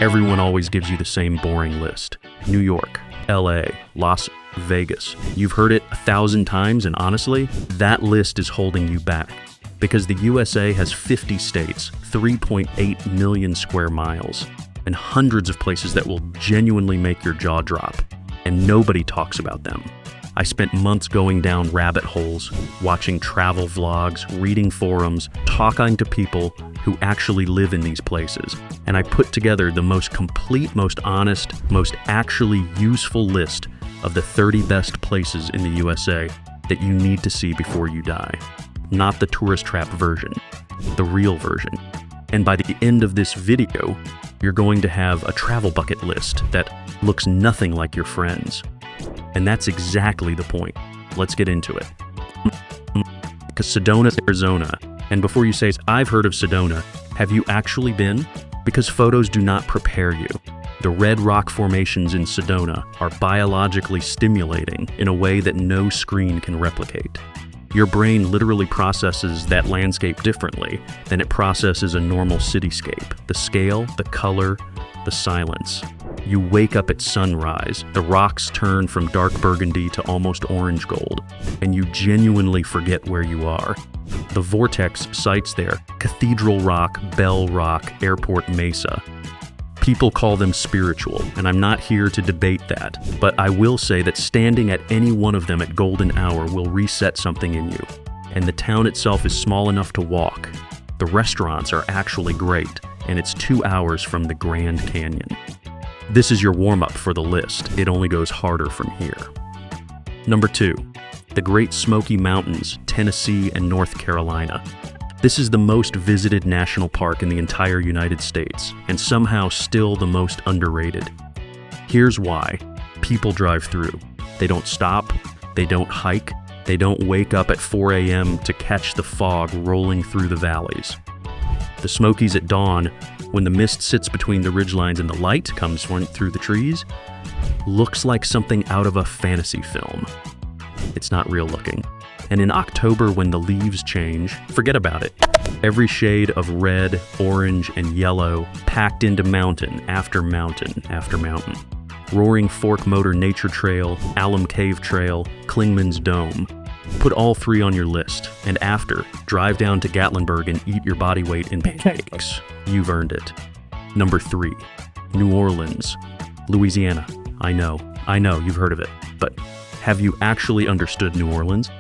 Everyone always gives you the same boring list. New York, LA, Las Vegas. You've heard it 1,000 times, and honestly, that list is holding you back. Because the USA has 50 states, 3.8 million square miles, and hundreds of places that will genuinely make your jaw drop. And nobody talks about them. I spent months going down rabbit holes, watching travel vlogs, reading forums, talking to people who actually live in these places. And I put together the most complete, most honest, most actually useful list of the 30 best places in the USA that you need to see before you die. Not the tourist trap version, the real version. And by the end of this video, you're going to have a travel bucket list that looks nothing like your friends. And that's exactly the point. Let's get into it. Because Sedona, Arizona. And before you say, I've heard of Sedona, have you actually been? Because photos do not prepare you. The red rock formations in Sedona are biologically stimulating in a way that no screen can replicate. Your brain literally processes that landscape differently than it processes a normal cityscape. The scale, the color, the silence. You wake up at sunrise, the rocks turn from dark burgundy to almost orange gold, and you genuinely forget where you are. The Vortex sites there, Cathedral Rock, Bell Rock, Airport Mesa. People call them spiritual, and I'm not here to debate that, but I will say that standing at any one of them at golden hour will reset something in you. And the town itself is small enough to walk. The restaurants are actually great, and it's 2 hours from the Grand Canyon. This is your warm-up for the list. It only goes harder from here. Number 2, the Great Smoky Mountains, Tennessee and North Carolina. This is the most visited national park in the entire United States, and somehow still the most underrated. Here's why. People drive through. They don't stop, they don't hike, they don't wake up at 4 a.m. to catch the fog rolling through the valleys. The Smokies at dawn, when the mist sits between the ridgelines and the light comes through the trees, looks like something out of a fantasy film. It's not real looking. And in October, when the leaves change, forget about it. Every shade of red, orange, and yellow packed into mountain after mountain after mountain. Roaring Fork Motor Nature Trail, Alum Cave Trail, Klingman's Dome. Put all 3 on your list, and after, drive down to Gatlinburg and eat your body weight in pancakes. You've earned it. Number 3, New Orleans, Louisiana. I know, you've heard of it, but have you actually understood New Orleans?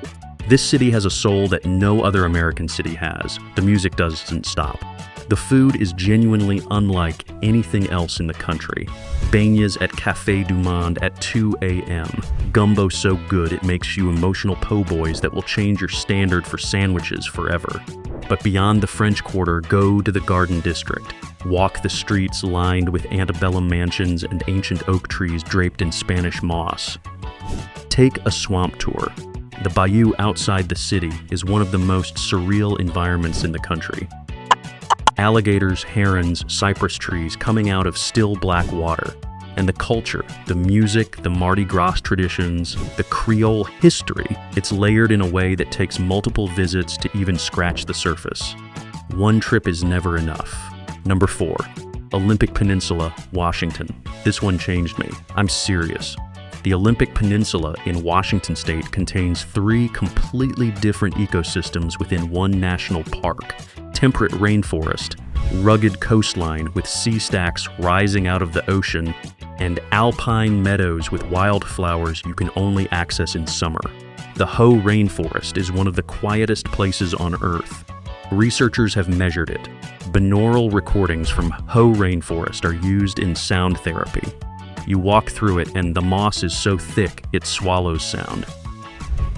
This city has a soul that no other American city has. The music doesn't stop. The food is genuinely unlike anything else in the country. Beignets at Café du Monde at 2 a.m. Gumbo so good it makes you emotional po' boys that will change your standard for sandwiches forever. But beyond the French Quarter, go to the Garden District. Walk the streets lined with antebellum mansions and ancient oak trees draped in Spanish moss. Take a swamp tour. The bayou outside the city is one of the most surreal environments in the country. Alligators, herons, cypress trees coming out of still black water. And the culture, the music, the Mardi Gras traditions, the Creole history, it's layered in a way that takes multiple visits to even scratch the surface. One trip is never enough. Number 4, Olympic Peninsula, Washington. This one changed me. I'm serious. The Olympic Peninsula in Washington state contains 3 completely different ecosystems within one national park. Temperate rainforest, rugged coastline with sea stacks rising out of the ocean, and alpine meadows with wildflowers you can only access in summer. The Hoh Rainforest is one of the quietest places on Earth. Researchers have measured it. Binaural recordings from Hoh Rainforest are used in sound therapy. You walk through it and the moss is so thick it swallows sound.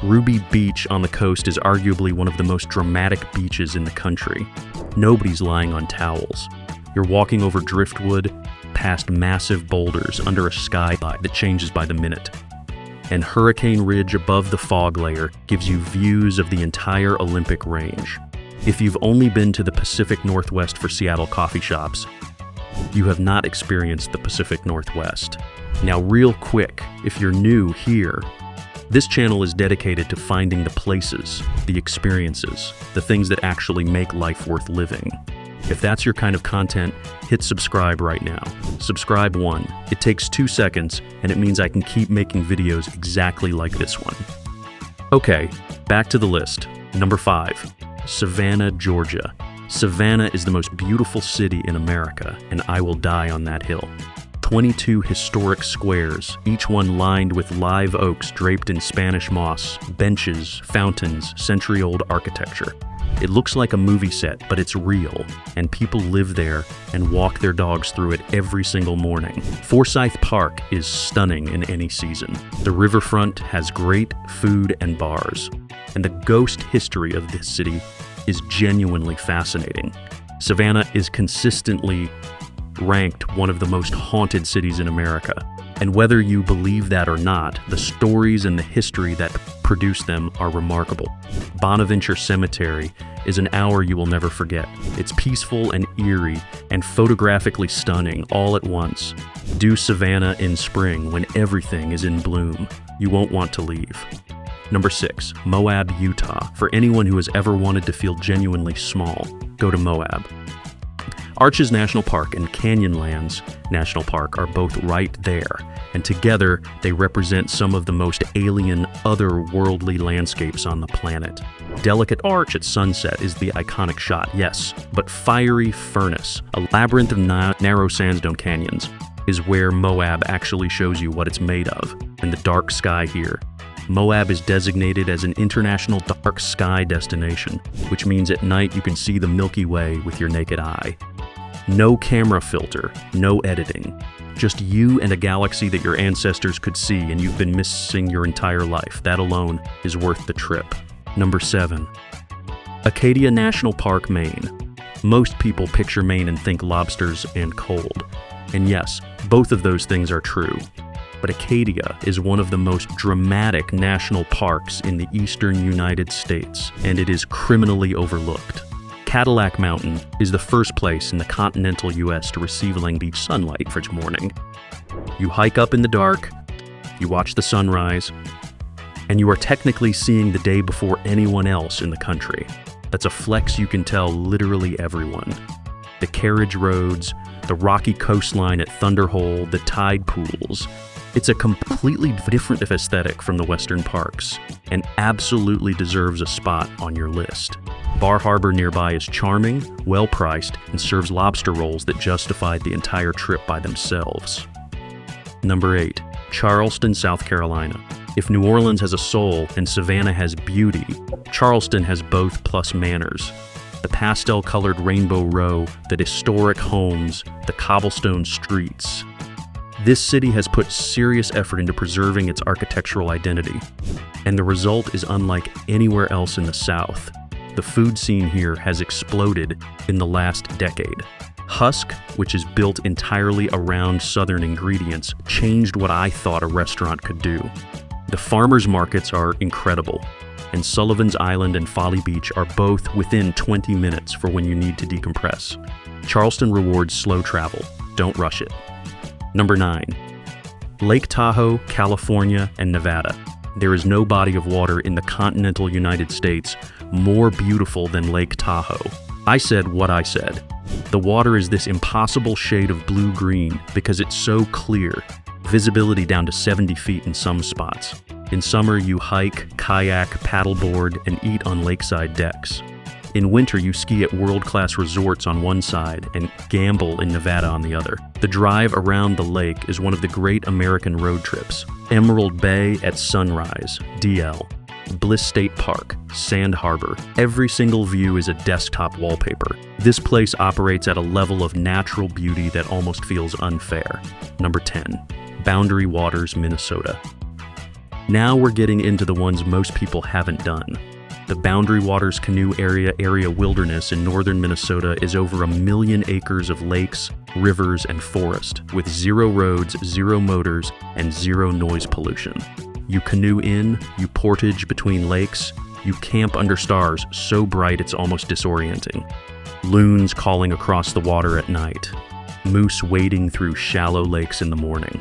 Ruby Beach on the coast is arguably one of the most dramatic beaches in the country. Nobody's lying on towels. You're walking over driftwood, past massive boulders under a sky that changes by the minute. And Hurricane Ridge above the fog layer gives you views of the entire Olympic range. If you've only been to the Pacific Northwest for Seattle coffee shops, you have not experienced the Pacific Northwest. Now real quick, if you're new here, this channel is dedicated to finding the places, the experiences, the things that actually make life worth living. If that's your kind of content, hit subscribe right now. Subscribe 1. It takes 2 seconds, and it means I can keep making videos exactly like this one. Okay, back to the list. Number 5, Savannah, Georgia. Savannah is the most beautiful city in America, and I will die on that hill. 22 historic squares, each one lined with live oaks draped in Spanish moss, benches, fountains, century-old architecture. It looks like a movie set, but it's real, and people live there and walk their dogs through it every single morning. Forsyth Park is stunning in any season. The riverfront has great food and bars, and the ghost history of this city is genuinely fascinating. Savannah is consistently ranked one of the most haunted cities in America. And whether you believe that or not, the stories and the history that produce them are remarkable. Bonaventure Cemetery is an hour you will never forget. It's peaceful and eerie and photographically stunning all at once. Do Savannah in spring when everything is in bloom. You won't want to leave. Number 6, Moab, Utah. For anyone who has ever wanted to feel genuinely small, go to Moab. Arches National Park and Canyonlands National Park are both right there, and together they represent some of the most alien, otherworldly landscapes on the planet. Delicate Arch at sunset is the iconic shot, yes, but Fiery Furnace, a labyrinth of narrow sandstone canyons, is where Moab actually shows you what it's made of, and the dark sky here. Moab is designated as an international dark sky destination, which means at night you can see the Milky Way with your naked eye. No camera filter, no editing. Just you and a galaxy that your ancestors could see and you've been missing your entire life. That alone is worth the trip. Number 7, Acadia National Park, Maine. Most people picture Maine and think lobsters and cold. And yes, both of those things are true. But Acadia is one of the most dramatic national parks in the eastern United States, and it is criminally overlooked. Cadillac Mountain is the first place in the continental U.S. to receive Long Beach sunlight for its morning. You hike up in the dark, you watch the sunrise, and you are technically seeing the day before anyone else in the country. That's a flex you can tell literally everyone. The carriage roads, the rocky coastline at Thunder Hole, the tide pools. It's a completely different aesthetic from the Western parks, and absolutely deserves a spot on your list. Bar Harbor nearby is charming, well-priced, and serves lobster rolls that justified the entire trip by themselves. Number 8, Charleston, South Carolina. If New Orleans has a soul and Savannah has beauty, Charleston has both plus manners. The pastel-colored Rainbow Row, the historic homes, the cobblestone streets. This city has put serious effort into preserving its architectural identity, and the result is unlike anywhere else in the South. The food scene here has exploded in the last decade. Husk, which is built entirely around Southern ingredients, changed what I thought a restaurant could do. The farmers markets are incredible, and Sullivan's Island and Folly Beach are both within 20 minutes for when you need to decompress. Charleston rewards slow travel. Don't rush it. Number 9, Lake Tahoe, California, and Nevada. There is no body of water in the continental United States more beautiful than Lake Tahoe. I said what I said. The water is this impossible shade of blue-green because it's so clear. Visibility down to 70 feet in some spots. In summer, you hike, kayak, paddleboard, and eat on lakeside decks. In winter, you ski at world-class resorts on one side and gamble in Nevada on the other. The drive around the lake is one of the great American road trips. Emerald Bay at sunrise, DL. Bliss State Park, Sand Harbor. Every single view is a desktop wallpaper. This place operates at a level of natural beauty that almost feels unfair. Number 10, Boundary Waters, Minnesota. Now we're getting into the ones most people haven't done. The Boundary Waters Canoe Area Wilderness in northern Minnesota is over 1 million acres of lakes, rivers, and forest, with 0 roads, 0 motors, and 0 noise pollution. You canoe in, you portage between lakes, you camp under stars so bright it's almost disorienting. Loons calling across the water at night. Moose wading through shallow lakes in the morning.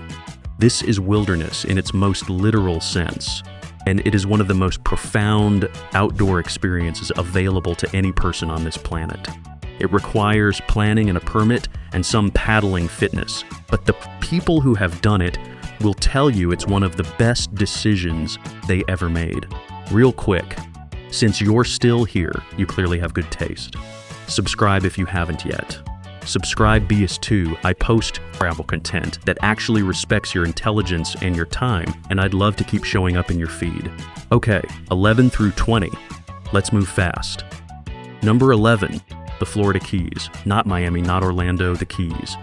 This is wilderness in its most literal sense, and it is one of the most profound outdoor experiences available to any person on this planet. It requires planning and a permit and some paddling fitness. But the people who have done it will tell you it's one of the best decisions they ever made. Real quick, since you're still here, you clearly have good taste. Subscribe if you haven't yet. Subscribe BS2. I post travel content that actually respects your intelligence and your time, and I'd love to keep showing up in your feed. Okay, 11 through 20. Let's move fast. Number 11, the Florida Keys. Not Miami, not Orlando, the Keys.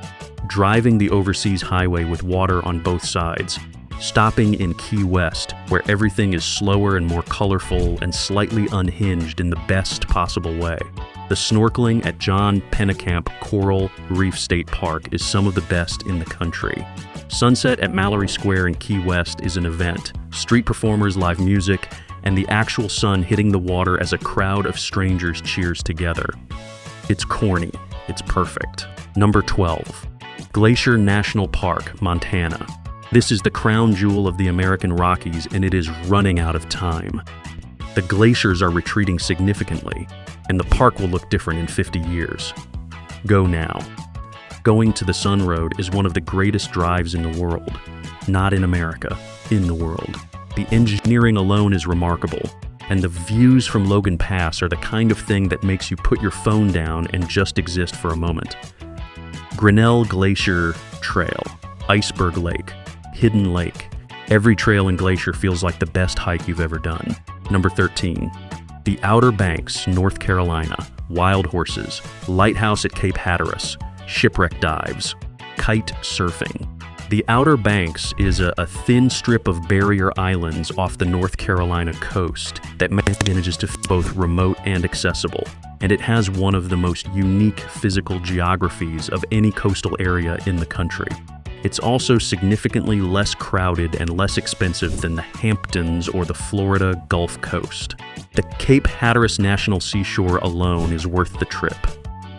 Driving the overseas highway with water on both sides. Stopping in Key West, where everything is slower and more colorful and slightly unhinged in the best possible way. The snorkeling at John Pennekamp Coral Reef State Park is some of the best in the country. Sunset at Mallory Square in Key West is an event. Street performers, live music, and the actual sun hitting the water as a crowd of strangers cheers together. It's corny. It's perfect. Number 12. Glacier National Park, Montana. This is the crown jewel of the American Rockies, and it is running out of time. The glaciers are retreating significantly, and the park will look different in 50 years. Go now. Going to the Sun Road is one of the greatest drives in the world. Not in America, in the world. The engineering alone is remarkable, and the views from Logan Pass are the kind of thing that makes you put your phone down and just exist for a moment. Grinnell Glacier Trail, Iceberg Lake, Hidden Lake. Every trail in Glacier feels like the best hike you've ever done. Number 13. The Outer Banks, North Carolina. Wild horses. Lighthouse at Cape Hatteras. Shipwreck dives. Kite surfing. The Outer Banks is a thin strip of barrier islands off the North Carolina coast that manages to be both remote and accessible. And it has one of the most unique physical geographies of any coastal area in the country. It's also significantly less crowded and less expensive than the Hamptons or the Florida Gulf Coast. The Cape Hatteras National Seashore alone is worth the trip.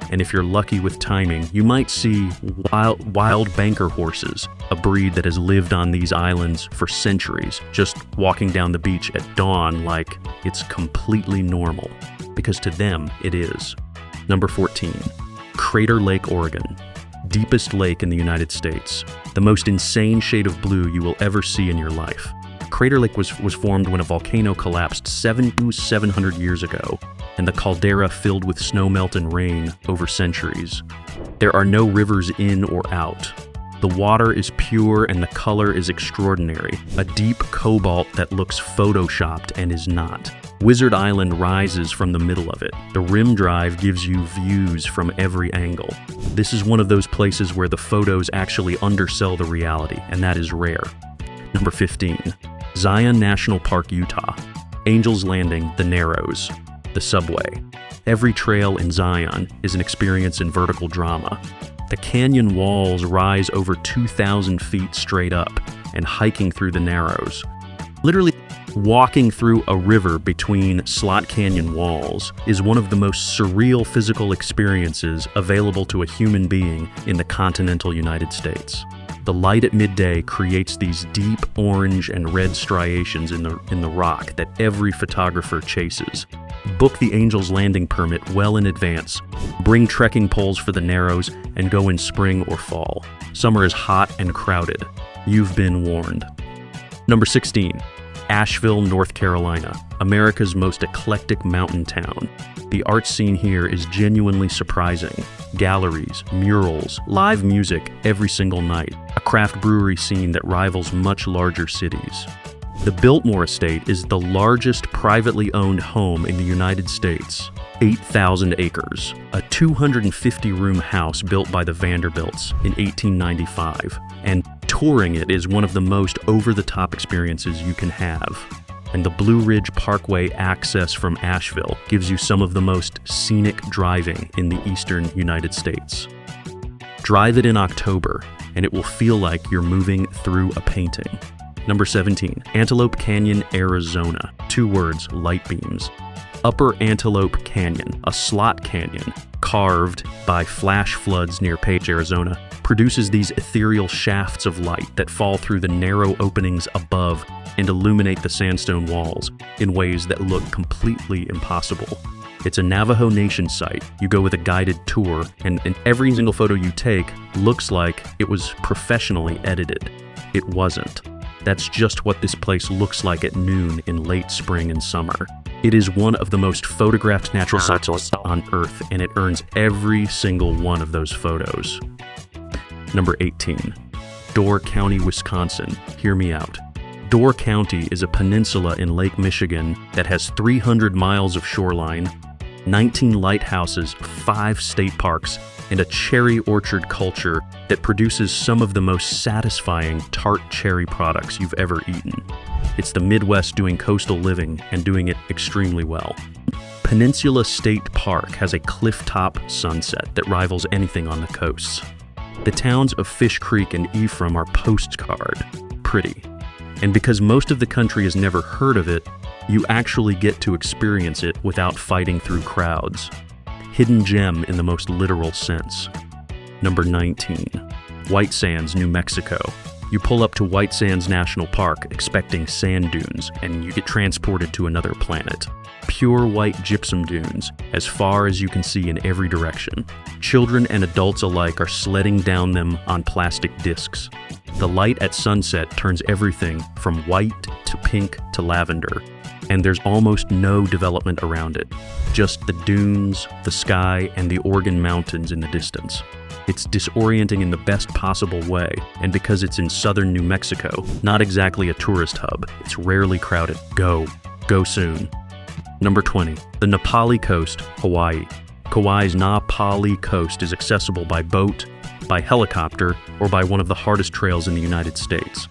And if you're lucky with timing, you might see wild banker horses, a breed that has lived on these islands for centuries, just walking down the beach at dawn like it's completely normal. Because to them, it is. Number 14. Crater Lake, Oregon. Deepest lake in the United States. The most insane shade of blue you will ever see in your life. Crater Lake was formed when a volcano collapsed 700 years ago, and the caldera filled with snowmelt and rain over centuries. There are no rivers in or out. The water is pure and the color is extraordinary, a deep cobalt that looks photoshopped and is not. Wizard Island rises from the middle of it. The rim drive gives you views from every angle. This is one of those places where the photos actually undersell the reality, and that is rare. Number 15. Zion National Park, Utah. Angel's Landing, the Narrows. The subway. Every trail in Zion is an experience in vertical drama. The canyon walls rise over 2,000 feet straight up, and hiking through the Narrows. Literally walking through a river between Slot Canyon walls is one of the most surreal physical experiences available to a human being in the continental United States. The light at midday creates these deep orange and red striations in the rock that every photographer chases. Book the Angel's Landing permit well in advance. Bring trekking poles for the Narrows and go in spring or fall. Summer is hot and crowded. You've been warned. Number 16. Asheville, North Carolina, America's most eclectic mountain town. The art scene here is genuinely surprising. Galleries, murals, live music every single night. A craft brewery scene that rivals much larger cities. The Biltmore Estate is the largest privately owned home in the United States. 8,000 acres. A 250-room house built by the Vanderbilts in 1895. And touring it is one of the most over-the-top experiences you can have. And the Blue Ridge Parkway access from Asheville gives you some of the most scenic driving in the eastern United States. Drive it in October, and it will feel like you're moving through a painting. Number 17, Antelope Canyon, Arizona. 2 words, light beams. Upper Antelope Canyon, a slot canyon carved by flash floods near Page, Arizona, produces these ethereal shafts of light that fall through the narrow openings above and illuminate the sandstone walls in ways that look completely impossible. It's a Navajo Nation site. You go with a guided tour, and every single photo you take looks like it was professionally edited. It wasn't. That's just what this place looks like at noon in late spring and summer. It is one of the most photographed natural sites on Earth, and it earns every single one of those photos. Number 18. Door County, Wisconsin. Hear me out. Door County is a peninsula in Lake Michigan that has 300 miles of shoreline, 19 lighthouses, 5 state parks, and a cherry orchard culture that produces some of the most satisfying tart cherry products you've ever eaten. It's the Midwest doing coastal living and doing it extremely well. Peninsula State Park has a cliff-top sunset that rivals anything on the coasts. The towns of Fish Creek and Ephraim are postcard pretty. And because most of the country has never heard of it, you actually get to experience it without fighting through crowds. Hidden gem in the most literal sense. Number 19. White Sands, New Mexico. You pull up to White Sands National Park expecting sand dunes, and you get transported to another planet. Pure white gypsum dunes, as far as you can see in every direction. Children and adults alike are sledding down them on plastic discs. The light at sunset turns everything from white to pink to lavender, and there's almost no development around it. Just the dunes, the sky, and the Organ Mountains in the distance. It's disorienting in the best possible way, and because it's in southern New Mexico, not exactly a tourist hub, it's rarely crowded. Go soon. Number 20. The Na Pali Coast, Hawaii. Kauai's Na Pali Coast is accessible by boat, by helicopter, or by one of the hardest trails in the United States,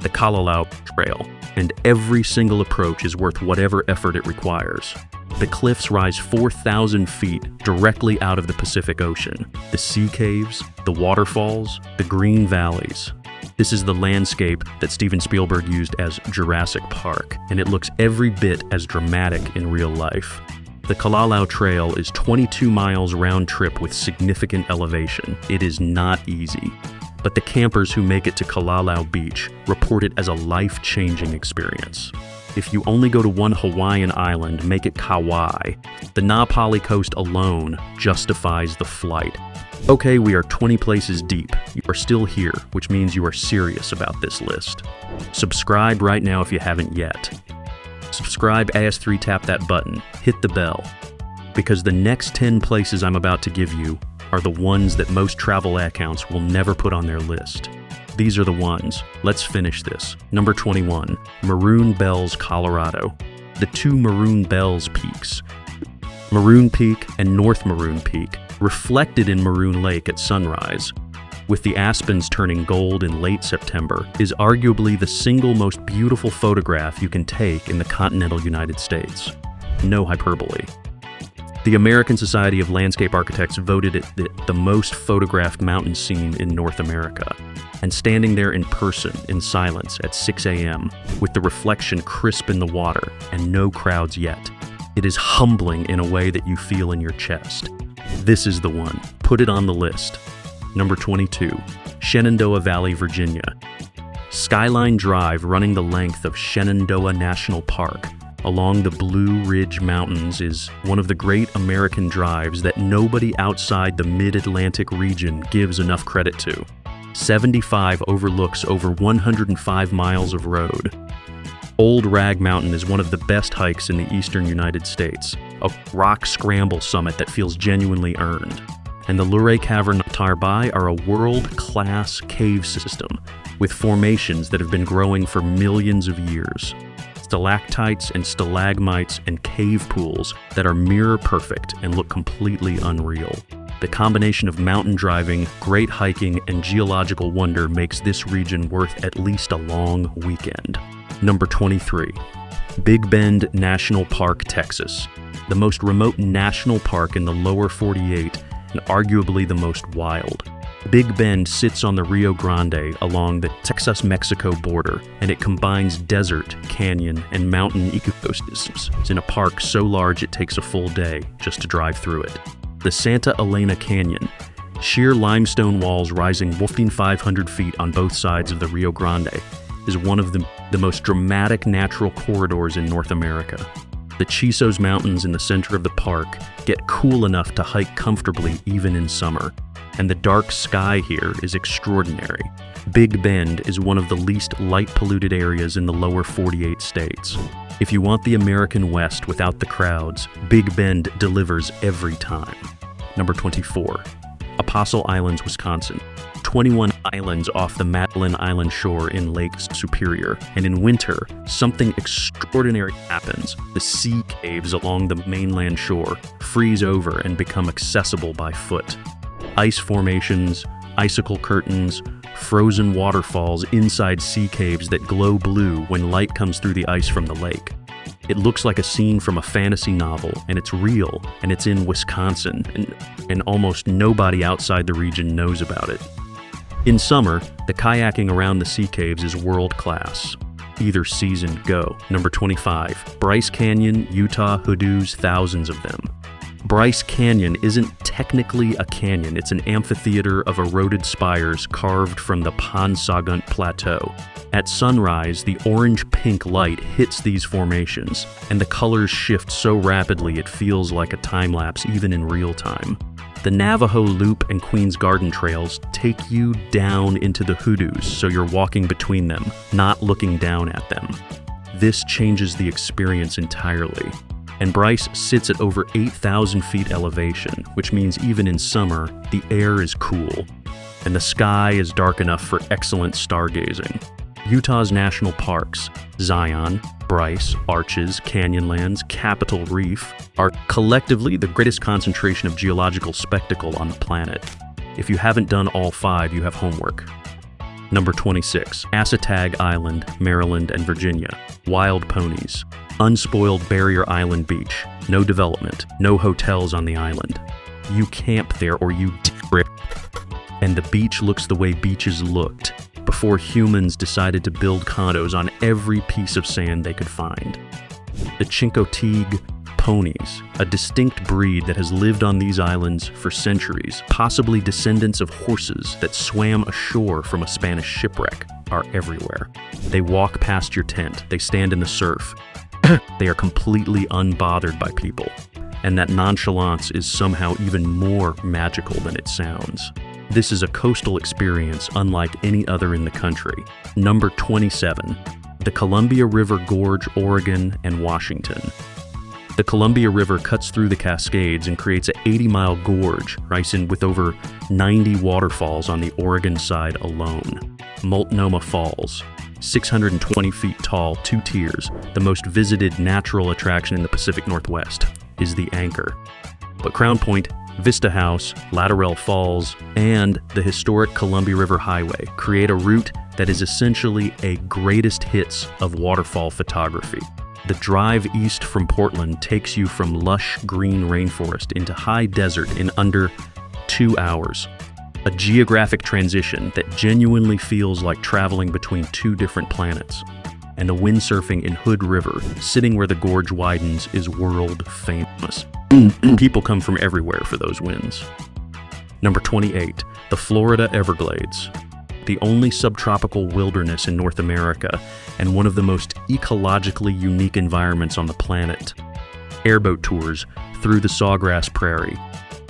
the Kalalau Trail, and every single approach is worth whatever effort it requires. The cliffs rise 4,000 feet directly out of the Pacific Ocean. The sea caves, the waterfalls, the green valleys. This is the landscape that Steven Spielberg used as Jurassic Park, and it looks every bit as dramatic in real life. The Kalalau Trail is 22 miles round trip with significant elevation. It is not easy, but the campers who make it to Kalalau Beach report it as a life-changing experience. If you only go to one Hawaiian island, make it Kauai. The Na Pali Coast alone justifies the flight. Okay, we are 20 places deep. You are still here, which means you are serious about this list. Subscribe right now if you haven't yet. Subscribe, AS3, tap that button, hit the bell, because the next 10 places I'm about to give you are the ones that most travel accounts will never put on their list. These are the ones. Let's finish this. Number 21, Maroon Bells, Colorado. The two Maroon Bells peaks, Maroon Peak and North Maroon Peak, reflected in Maroon Lake at sunrise, with the aspens turning gold in late September, is arguably the single most beautiful photograph you can take in the continental United States. No hyperbole. The American Society of Landscape Architects voted it the most photographed mountain scene in North America. And standing there in person, in silence, at 6 a.m., with the reflection crisp in the water and no crowds yet, it is humbling in a way that you feel in your chest. This is the one. Put it on the list. Number 22, Shenandoah Valley, Virginia. Skyline Drive, running the length of Shenandoah National Park along the Blue Ridge Mountains, is one of the great American drives that nobody outside the Mid-Atlantic region gives enough credit to. 75 overlooks over 105 miles of road. Old Rag Mountain is one of the best hikes in the eastern United States, a rock scramble summit that feels genuinely earned. And the Luray Cavern nearby are a world-class cave system with formations that have been growing for millions of years. Stalactites and stalagmites and cave pools that are mirror perfect and look completely unreal. The combination of mountain driving, great hiking, and geological wonder makes this region worth at least a long weekend. Number 23, Big Bend National Park, Texas. The most remote national park in the lower 48 and arguably the most wild. Big Bend sits on the Rio Grande along the Texas-Mexico border, and it combines desert, canyon, and mountain ecosystems. It's in a park so large it takes a full day just to drive through it. The Santa Elena Canyon, sheer limestone walls rising 1,500 feet on both sides of the Rio Grande, is one of the most dramatic natural corridors in North America. The Chisos Mountains in the center of the park get cool enough to hike comfortably even in summer, and the dark sky here is extraordinary. Big Bend is one of the least light-polluted areas in the lower 48 states. If you want the American West without the crowds, Big Bend delivers every time. Number 24. Apostle Islands, Wisconsin. 21 islands off the Madeline Island shore in Lake Superior, and in winter, something extraordinary happens. The sea caves along the mainland shore freeze over and become accessible by foot. Ice formations, icicle curtains, frozen waterfalls inside sea caves that glow blue when light comes through the ice from the lake. It looks like a scene from a fantasy novel, and it's real, and it's in Wisconsin, and almost nobody outside the region knows about it. In summer, the kayaking around the sea caves is world-class. Either season, go. Number 25. Bryce Canyon, Utah hoodoos, thousands of them. Bryce Canyon isn't technically a canyon, it's an amphitheater of eroded spires carved from the Pawnsagunt Plateau. At sunrise, the orange-pink light hits these formations, and the colors shift so rapidly it feels like a time-lapse even in real time. The Navajo Loop and Queen's Garden trails take you down into the hoodoos, so you're walking between them, not looking down at them. This changes the experience entirely. And Bryce sits at over 8,000 feet elevation, which means even in summer, the air is cool, and the sky is dark enough for excellent stargazing. Utah's national parks, Zion, Bryce, Arches, Canyonlands, Capitol Reef, are collectively the greatest concentration of geological spectacle on the planet. If you haven't done all 5, you have homework. Number 26. Asatag Island, Maryland and Virginia. Wild ponies. Unspoiled Barrier Island beach. No development. No hotels on the island. You camp there or you trip. And the beach looks the way beaches looked before humans decided to build condos on every piece of sand they could find. The Chincoteague ponies, a distinct breed that has lived on these islands for centuries, possibly descendants of horses that swam ashore from a Spanish shipwreck, are everywhere. They walk past your tent, they stand in the surf. They are completely unbothered by people, and that nonchalance is somehow even more magical than it sounds. This is a coastal experience unlike any other in the country. Number 27. The Columbia River Gorge, Oregon and Washington. The Columbia River cuts through the Cascades and creates an 80-mile gorge, with over 90 waterfalls on the Oregon side alone. Multnomah Falls, 620 feet tall, 2 tiers, the most visited natural attraction in the Pacific Northwest, is the anchor. But Crown Point, Vista House, Lateral Falls, and the historic Columbia River Highway create a route that is essentially a greatest hits of waterfall photography. The drive east from Portland takes you from lush green rainforest into high desert in under 2 hours. A geographic transition that genuinely feels like traveling between 2 different planets. And the windsurfing in Hood River, sitting where the gorge widens, is world famous. People come from everywhere for those winds. Number 28. The Florida Everglades. The only subtropical wilderness in North America and one of the most ecologically unique environments on the planet. Airboat tours through the Sawgrass Prairie.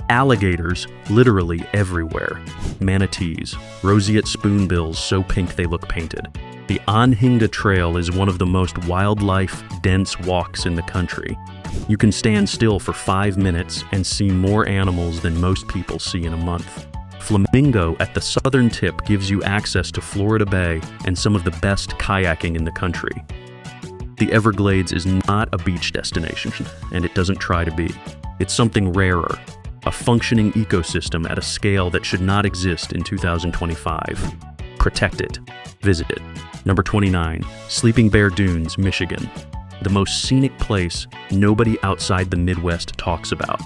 Alligators literally everywhere. Manatees, roseate spoonbills so pink they look painted. The Anhinga Trail is one of the most wildlife-dense walks in the country. You can stand still for 5 minutes and see more animals than most people see in a month. Flamingo at the southern tip gives you access to Florida Bay and some of the best kayaking in the country. The Everglades is not a beach destination, and it doesn't try to be. It's something rarer, a functioning ecosystem at a scale that should not exist in 2025. Protect it. Visit it. Number 29. Sleeping Bear Dunes, Michigan. The most scenic place nobody outside the Midwest talks about.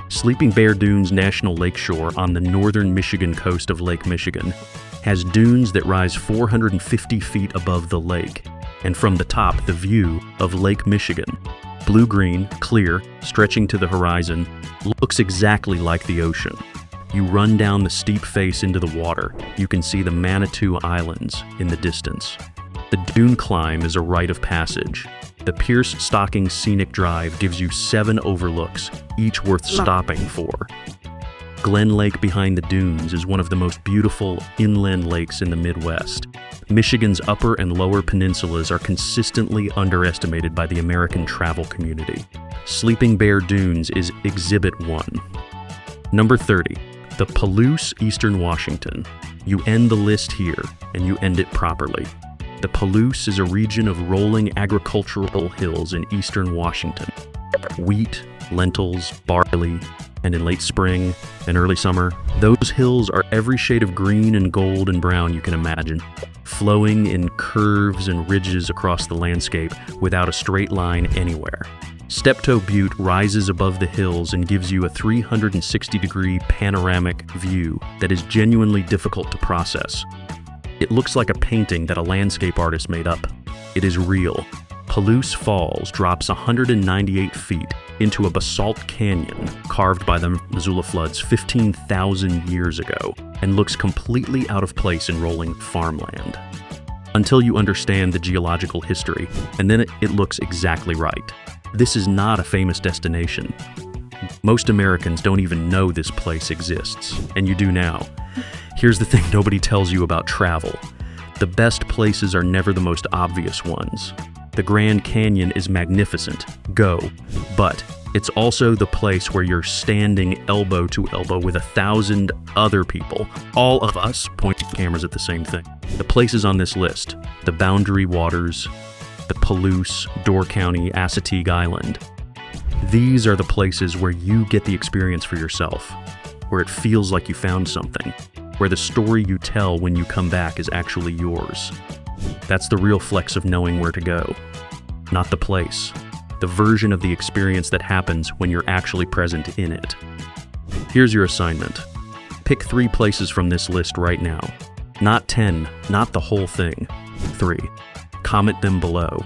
Sleeping Bear Dunes National Lakeshore on the northern Michigan coast of Lake Michigan has dunes that rise 450 feet above the lake, and from the top, the view of Lake Michigan, blue-green, clear, stretching to the horizon, looks exactly like the ocean. You run down the steep face into the water. You can see the Manitou Islands in the distance. The dune climb is a rite of passage. The Pierce Stocking Scenic Drive gives you 7 overlooks, each worth stopping for. Glen Lake behind the dunes is one of the most beautiful inland lakes in the Midwest. Michigan's upper and lower peninsulas are consistently underestimated by the American travel community. Sleeping Bear Dunes is Exhibit 1. Number 30, the Palouse, Eastern Washington. You end the list here, and you end it properly. The Palouse is a region of rolling agricultural hills in eastern Washington. Wheat, lentils, barley, and in late spring and early summer, those hills are every shade of green and gold and brown you can imagine, flowing in curves and ridges across the landscape without a straight line anywhere. Steptoe Butte rises above the hills and gives you a 360-degree panoramic view that is genuinely difficult to process. It looks like a painting that a landscape artist made up. It is real. Palouse Falls drops 198 feet into a basalt canyon carved by the Missoula floods 15,000 years ago and looks completely out of place in rolling farmland. Until you understand the geological history, and then it looks exactly right. This is not a famous destination. Most Americans don't even know this place exists, and you do now. Here's the thing nobody tells you about travel. The best places are never the most obvious ones. The Grand Canyon is magnificent, go, but it's also the place where you're standing elbow to elbow with 1,000 other people, all of us pointing cameras at the same thing. The places on this list, the Boundary Waters, the Palouse, Door County, Assateague Island. These are the places where you get the experience for yourself, where it feels like you found something, where the story you tell when you come back is actually yours. That's the real flex of knowing where to go, not the place, the version of the experience that happens when you're actually present in it. Here's your assignment. Pick 3 places from this list right now. Not 10, not the whole thing. 3. Comment them below.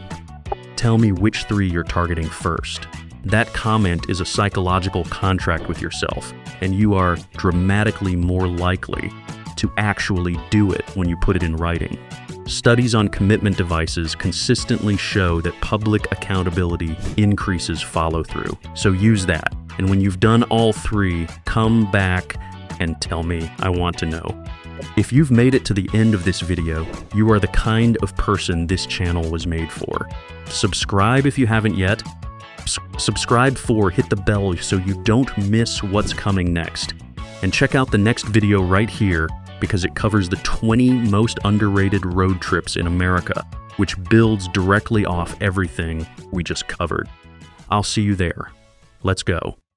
Tell me which 3 you're targeting first. That comment is a psychological contract with yourself, and you are dramatically more likely to actually do it when you put it in writing. Studies on commitment devices consistently show that public accountability increases follow-through. So use that. And when you've done all 3, come back and tell me. I want to know. If you've made it to the end of this video, you are the kind of person this channel was made for. Subscribe if you haven't yet. Subscribe for, hit the bell so you don't miss what's coming next. And check out the next video right here because it covers the 20 most underrated road trips in America, which builds directly off everything we just covered. I'll see you there. Let's go.